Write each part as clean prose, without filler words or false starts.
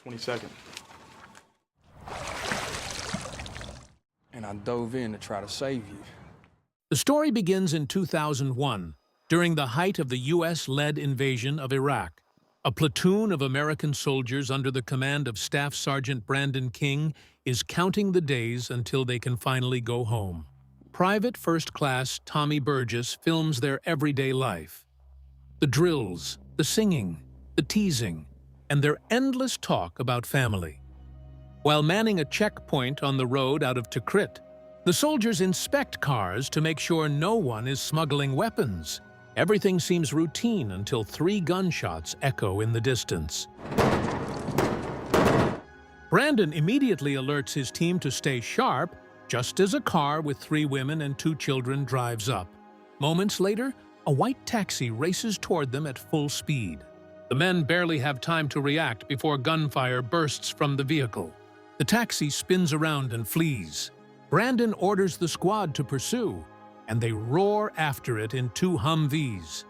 22nd. And I dove in to try to save you. The story begins in 2001, during the height of the U.S.-led invasion of Iraq. A platoon of American soldiers under the command of Staff Sergeant Brandon King is counting the days until they can finally go home. Private First Class Tommy Burgess films their everyday life. The drills, the singing, the teasing, and their endless talk about family. While manning a checkpoint on the road out of Tikrit, the soldiers inspect cars to make sure no one is smuggling weapons. Everything seems routine until 3 gunshots echo in the distance. Brandon immediately alerts his team to stay sharp, just as a car with 3 women and 2 children drives up. Moments later, a white taxi races toward them at full speed. The men barely have time to react before gunfire bursts from the vehicle. The taxi spins around and flees. Brandon orders the squad to pursue, and they roar after it in 2 Humvees.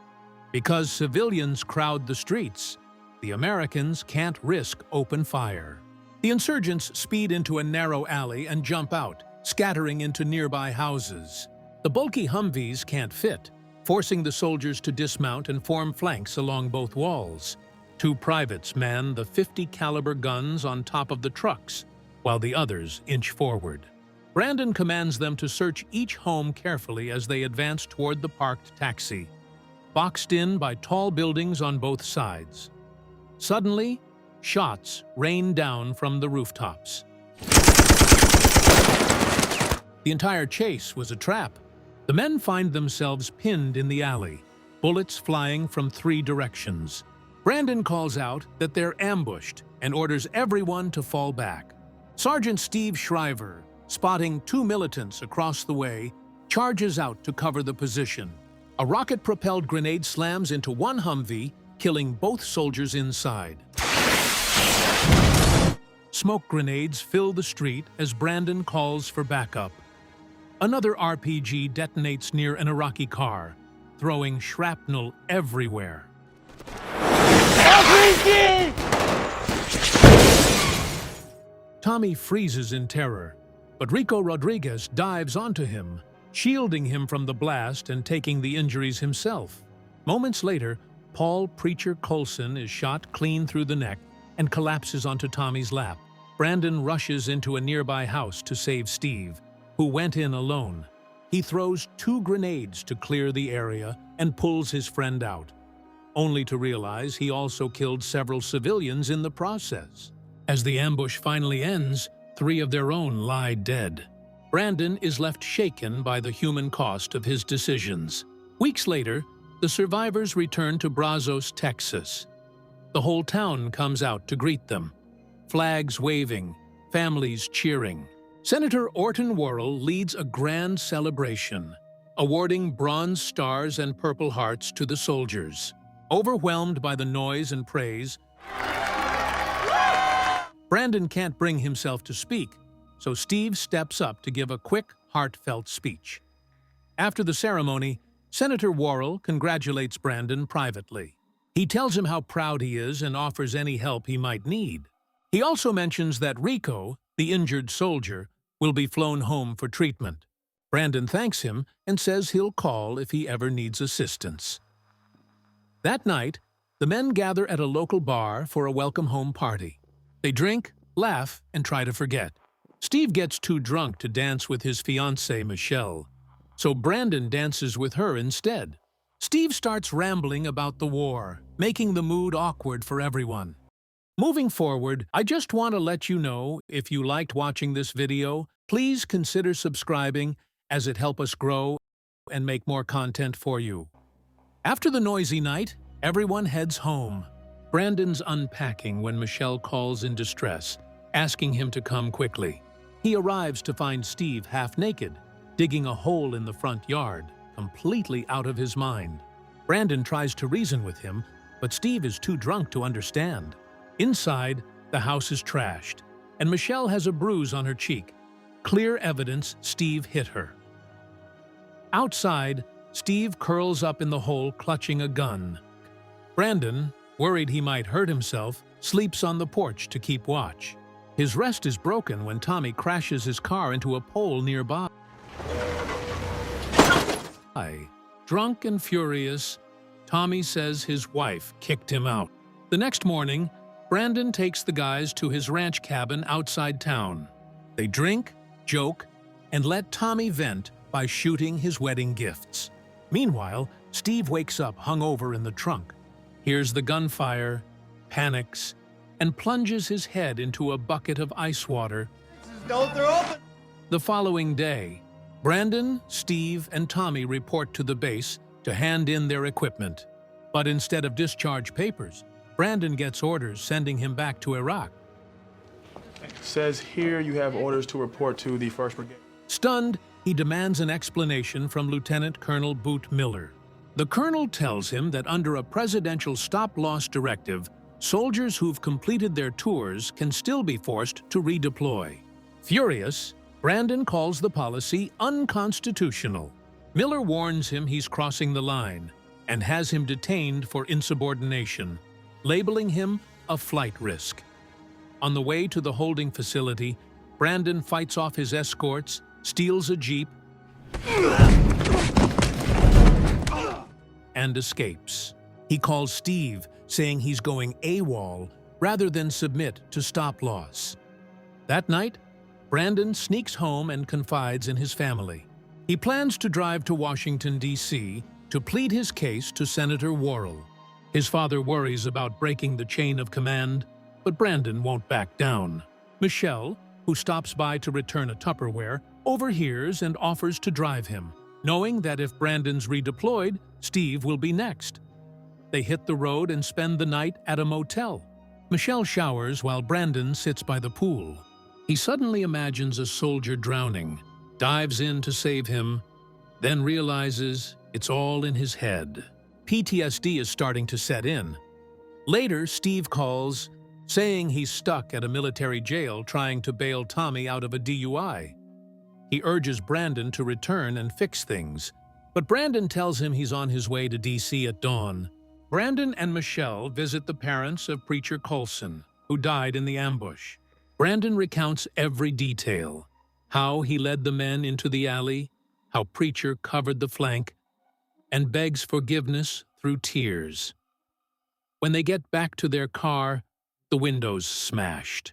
Because civilians crowd the streets, the Americans can't risk open fire. The insurgents speed into a narrow alley and jump out, scattering into nearby houses. The bulky Humvees can't fit, forcing the soldiers to dismount and form flanks along both walls. 2 privates man the .50 caliber guns on top of the trucks, while the others inch forward. Brandon commands them to search each home carefully as they advance toward the parked taxi, boxed in by tall buildings on both sides. Suddenly, shots rain down from the rooftops. The entire chase was a trap. The men find themselves pinned in the alley, bullets flying from 3 directions. Brandon calls out that they're ambushed and orders everyone to fall back. Sergeant Steve Shriver, spotting 2 militants across the way, charges out to cover the position. A rocket-propelled grenade slams into one Humvee, killing both soldiers inside. Smoke grenades fill the street as Brandon calls for backup. Another RPG detonates near an Iraqi car, throwing shrapnel everywhere. Tommy freezes in terror, but Rico Rodriguez dives onto him, shielding him from the blast and taking the injuries himself. Moments later, Paul Preacher Colson is shot clean through the neck and collapses onto Tommy's lap. Brandon rushes into a nearby house to save Steve, who went in alone. He throws 2 grenades to clear the area and pulls his friend out, only to realize he also killed several civilians in the process. As the ambush finally ends, 3 of their own lie dead. Brandon is left shaken by the human cost of his decisions. Weeks later, the survivors return to Brazos, Texas. The whole town comes out to greet them, flags waving, families cheering. Senator Orton Worrell leads a grand celebration, awarding Bronze Stars and Purple Hearts to the soldiers. Overwhelmed by the noise and praise, Brandon can't bring himself to speak, so Steve steps up to give a quick, heartfelt speech. After the ceremony, Senator Worrell congratulates Brandon privately. He tells him how proud he is and offers any help he might need. He also mentions that Rico, the injured soldier, will be flown home for treatment. Brandon thanks him and says he'll call if he ever needs assistance. That night, the men gather at a local bar for a welcome home party. They drink, laugh, and try to forget. Steve gets too drunk to dance with his fiancée, Michelle, so Brandon dances with her instead. Steve starts rambling about the war, making the mood awkward for everyone. Moving forward, I just want to let you know, if you liked watching this video, please consider subscribing, as it helps us grow and make more content for you. After the noisy night, everyone heads home. Brandon's unpacking when Michelle calls in distress, asking him to come quickly. He arrives to find Steve half naked, digging a hole in the front yard, completely out of his mind. Brandon tries to reason with him, but Steve is too drunk to understand. Inside, the house is trashed, and Michelle has a bruise on her cheek, clear evidence Steve hit her. Outside, Steve curls up in the hole clutching a gun. Brandon, worried he might hurt himself, sleeps on the porch to keep watch. His rest is broken when Tommy crashes his car into a pole nearby. Drunk and furious, Tommy says his wife kicked him out. The next morning, Brandon takes the guys to his ranch cabin outside town. They drink, joke, and let Tommy vent by shooting his wedding gifts. Meanwhile, Steve wakes up hungover in the trunk, hears the gunfire, panics, and plunges his head into a bucket of ice water. Don't throw open! The following day, Brandon, Steve, and Tommy report to the base to hand in their equipment. But instead of discharge papers, Brandon gets orders sending him back to Iraq. It says here you have orders to report to the 1st Brigade. Stunned, he demands an explanation from Lieutenant Colonel Boot Miller. The colonel tells him that under a presidential stop-loss directive, soldiers who've completed their tours can still be forced to redeploy. Furious, Brandon calls the policy unconstitutional. Miller warns him he's crossing the line and has him detained for insubordination, labeling him a flight risk. On the way to the holding facility, Brandon fights off his escorts, steals a jeep, and escapes. He calls Steve, saying he's going AWOL rather than submit to stop-loss. That night, Brandon sneaks home and confides in his family. He plans to drive to Washington, D.C. to plead his case to Senator Worrell. His father worries about breaking the chain of command, but Brandon won't back down. Michelle, who stops by to return a Tupperware, overhears and offers to drive him, knowing that if Brandon's redeployed, Steve will be next. They hit the road and spend the night at a motel. Michelle showers while Brandon sits by the pool. He suddenly imagines a soldier drowning, dives in to save him, then realizes it's all in his head. PTSD is starting to set in. Later, Steve calls, saying he's stuck at a military jail trying to bail Tommy out of a DUI. He urges Brandon to return and fix things, but Brandon tells him he's on his way to D.C. at dawn. Brandon and Michelle visit the parents of Preacher Colson, who died in the ambush. Brandon recounts every detail, how he led the men into the alley, how Preacher covered the flank, and begs forgiveness through tears. When they get back to their car, the window's smashed.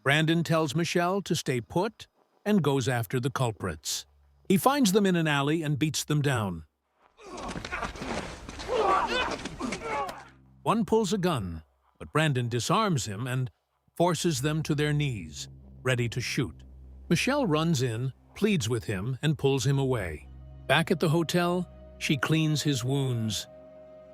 Brandon tells Michelle to stay put and goes after the culprits. He finds them in an alley and beats them down. One pulls a gun, but Brandon disarms him and forces them to their knees, ready to shoot. Michelle runs in, pleads with him, and pulls him away. Back at the hotel, she cleans his wounds.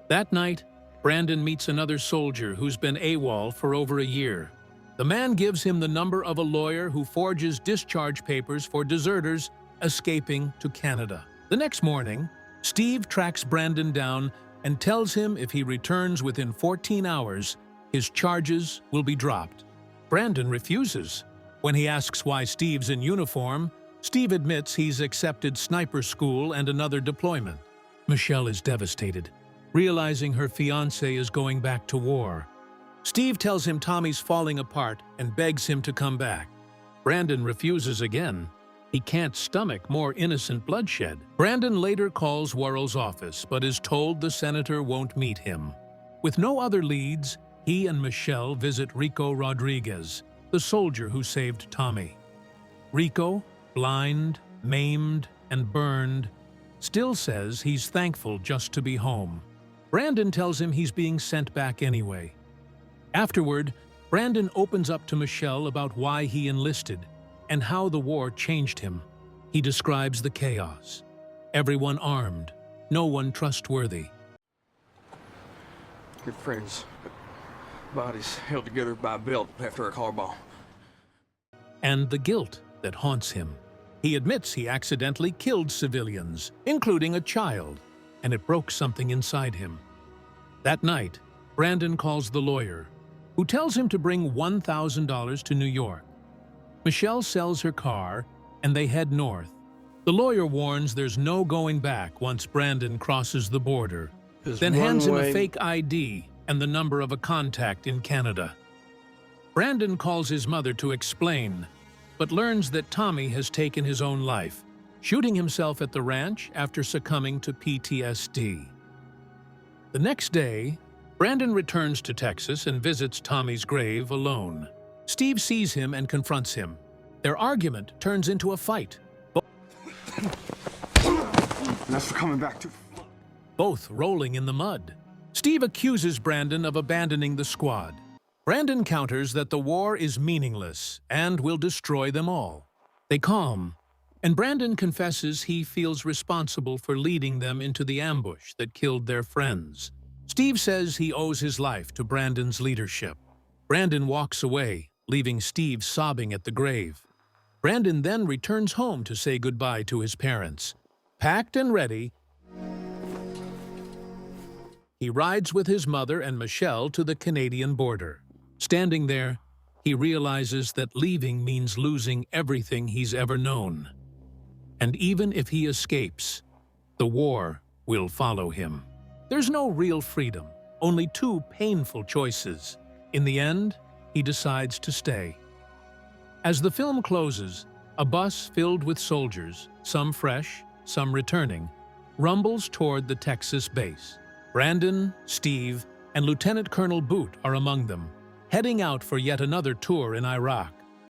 That night, Brandon meets another soldier who's been AWOL for over a year. The man gives him the number of a lawyer who forges discharge papers for deserters escaping to Canada. The next morning, Steve tracks Brandon down and tells him if he returns within 14 hours, his charges will be dropped. Brandon refuses. When he asks why Steve's in uniform, Steve admits he's accepted sniper school and another deployment. Michelle is devastated, realizing her fiancé is going back to war. Steve tells him Tommy's falling apart and begs him to come back. Brandon refuses again. He can't stomach more innocent bloodshed. Brandon later calls Worrell's office, but is told the senator won't meet him. With no other leads, he and Michelle visit Rico Rodriguez, the soldier who saved Tommy. Rico, blind, maimed, and burned, still says he's thankful just to be home. Brandon tells him he's being sent back anyway. Afterward, Brandon opens up to Michelle about why he enlisted and how the war changed him. He describes the chaos. Everyone armed, no one trustworthy. Good friends, but bodies held together by a belt after a car bomb. And the guilt that haunts him. He admits he accidentally killed civilians, including a child, and it broke something inside him. That night, Brandon calls the lawyer, who tells him to bring $1,000 to New York. Michelle sells her car, and they head north. The lawyer warns there's no going back once Brandon crosses the border, then hands him a fake ID and the number of a contact in Canada. Brandon calls his mother to explain, but learns that Tommy has taken his own life, shooting himself at the ranch after succumbing to PTSD. The next day, Brandon returns to Texas and visits Tommy's grave alone. Steve sees him and confronts him. Their argument turns into a fight. That's for coming back to... Both rolling in the mud. Steve accuses Brandon of abandoning the squad. Brandon counters that the war is meaningless and will destroy them all. They calm, and Brandon confesses he feels responsible for leading them into the ambush that killed their friends. Steve says he owes his life to Brandon's leadership. Brandon walks away, leaving Steve sobbing at the grave. Brandon then returns home to say goodbye to his parents. Packed and ready, he rides with his mother and Michelle to the Canadian border. Standing there, he realizes that leaving means losing everything he's ever known. And even if he escapes, the war will follow him. There's no real freedom, only two painful choices. In the end, he decides to stay. As the film closes, a bus filled with soldiers, some fresh, some returning, rumbles toward the Texas base. Brandon, Steve, and Lieutenant Colonel Boot are among them, heading out for yet another tour in Iraq.